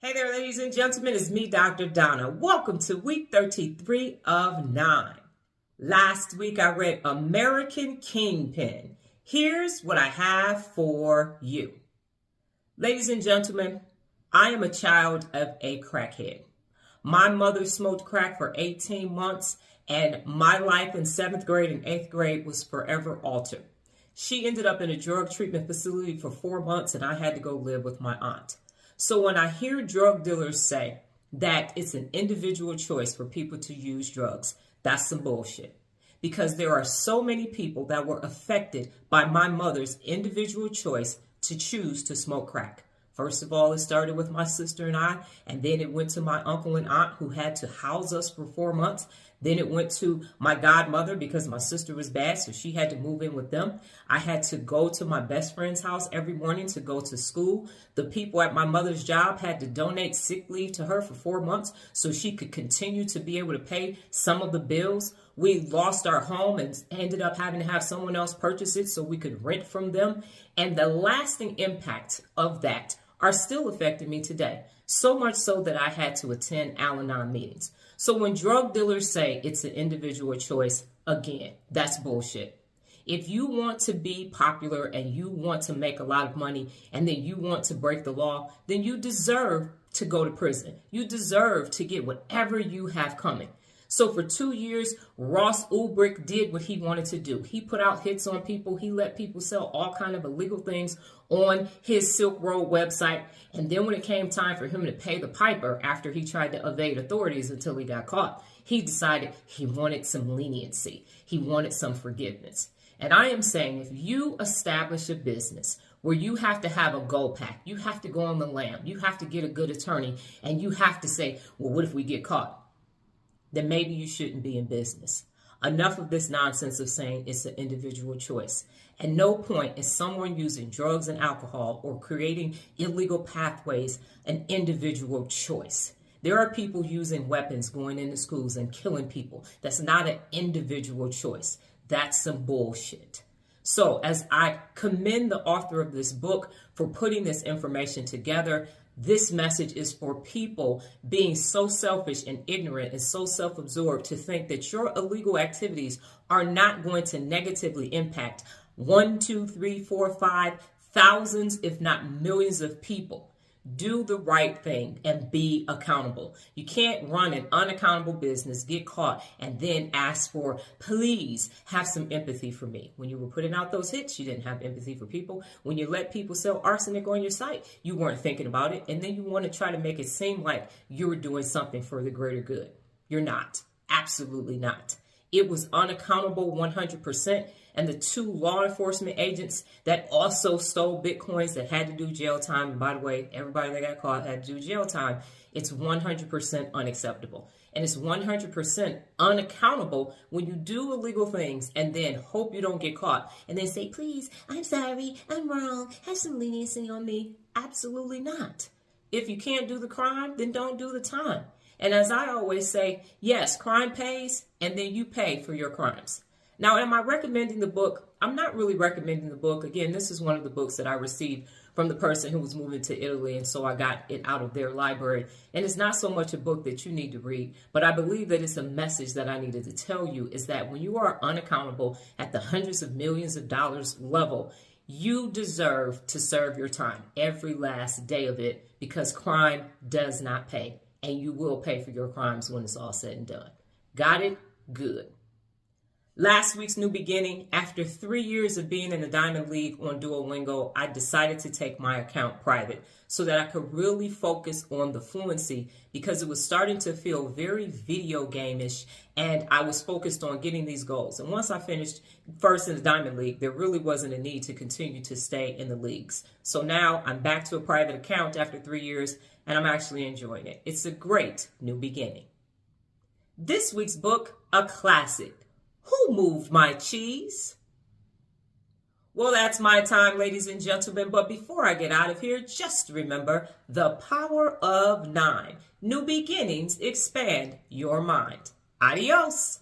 Hey there, ladies and gentlemen, it's me, Dr. Donna. Welcome to week 33 of 9. Last week I read American Kingpin. Here's what I have for you. Ladies and gentlemen, I am a child of a crackhead. My mother smoked crack for 18 months, and my life in 7th grade and 8th grade was forever altered. She ended up in a drug treatment facility for 4 months, and I had to go live with my aunt. So when I hear drug dealers say that it's an individual choice for people to use drugs, that's some bullshit. Because there are so many people that were affected by my mother's individual choice to choose to smoke crack. First of all, it started with my sister and I, and then it went to my uncle and aunt who had to house us for 4 months. Then it went to my godmother because my sister was bad, so she had to move in with them. I had to go to my best friend's house every morning to go to school. The people at my mother's job had to donate sick leave to her for 4 months so she could continue to be able to pay some of the bills. We lost our home and ended up having to have someone else purchase it so we could rent from them. And the lasting impact of that are still affecting me today. So much so that I had to attend Al-Anon meetings. So when drug dealers say it's an individual choice, again, that's bullshit. If you want to be popular and you want to make a lot of money and then you want to break the law, then you deserve to go to prison. You deserve to get whatever you have coming. So for 2 years, Ross Ulbricht did what he wanted to do. He put out hits on people. He let people sell all kind of illegal things on his Silk Road website. And then when it came time for him to pay the piper after he tried to evade authorities until he got caught, he decided he wanted some leniency. He wanted some forgiveness. And I am saying if you establish a business where you have to have a go pack, you have to go on the lam, you have to get a good attorney, and you have to say, well, what if we get caught? Then maybe you shouldn't be in business. Enough of this nonsense of saying it's an individual choice. At no point is someone using drugs and alcohol or creating illegal pathways an individual choice. There are people using weapons going into schools and killing people. That's not an individual choice. That's some bullshit. So as I commend the author of this book for putting this information together, this message is for people being so selfish and ignorant and so self-absorbed to think that your illegal activities are not going to negatively impact 1, 2, 3, 4, 5 thousands, if not millions of people. Do the right thing and be accountable. You can't run an unaccountable business, get caught, and then ask for, please have some empathy for me. When you were putting out those hits, you didn't have empathy for people. When you let people sell arsenic on your site, you weren't thinking about it. And then you want to try to make it seem like you were doing something for the greater good. You're not. Absolutely not. It was unaccountable 100%. And the 2 law enforcement agents that also stole Bitcoins that had to do jail time. And by the way, everybody that got caught had to do jail time. It's 100% unacceptable. And it's 100% unaccountable when you do illegal things and then hope you don't get caught. And then say, please, I'm sorry, I'm wrong, have some leniency on me. Absolutely not. If you can't do the crime, then don't do the time. And as I always say, yes, crime pays, and then you pay for your crimes. Now, am I recommending the book? I'm not really recommending the book. Again, this is one of the books that I received from the person who was moving to Italy, and so I got it out of their library. And it's not so much a book that you need to read, but I believe that it's a message that I needed to tell you is that when you are unaccountable at the hundreds of millions of dollars level, you deserve to serve your time every last day of it because crime does not pay, and you will pay for your crimes when it's all said and done. Got it? Good. Last week's new beginning, after 3 years of being in the Diamond League on Duolingo, I decided to take my account private so that I could really focus on the fluency because it was starting to feel very video game-ish and I was focused on getting these goals. And once I finished first in the Diamond League, there really wasn't a need to continue to stay in the leagues. So now I'm back to a private account after 3 years and I'm actually enjoying it. It's a great new beginning. This week's book, a classic. Who moved my cheese? Well, that's my time, ladies and gentlemen. But before I get out of here, just remember the power of 9. New beginnings expand your mind. Adios.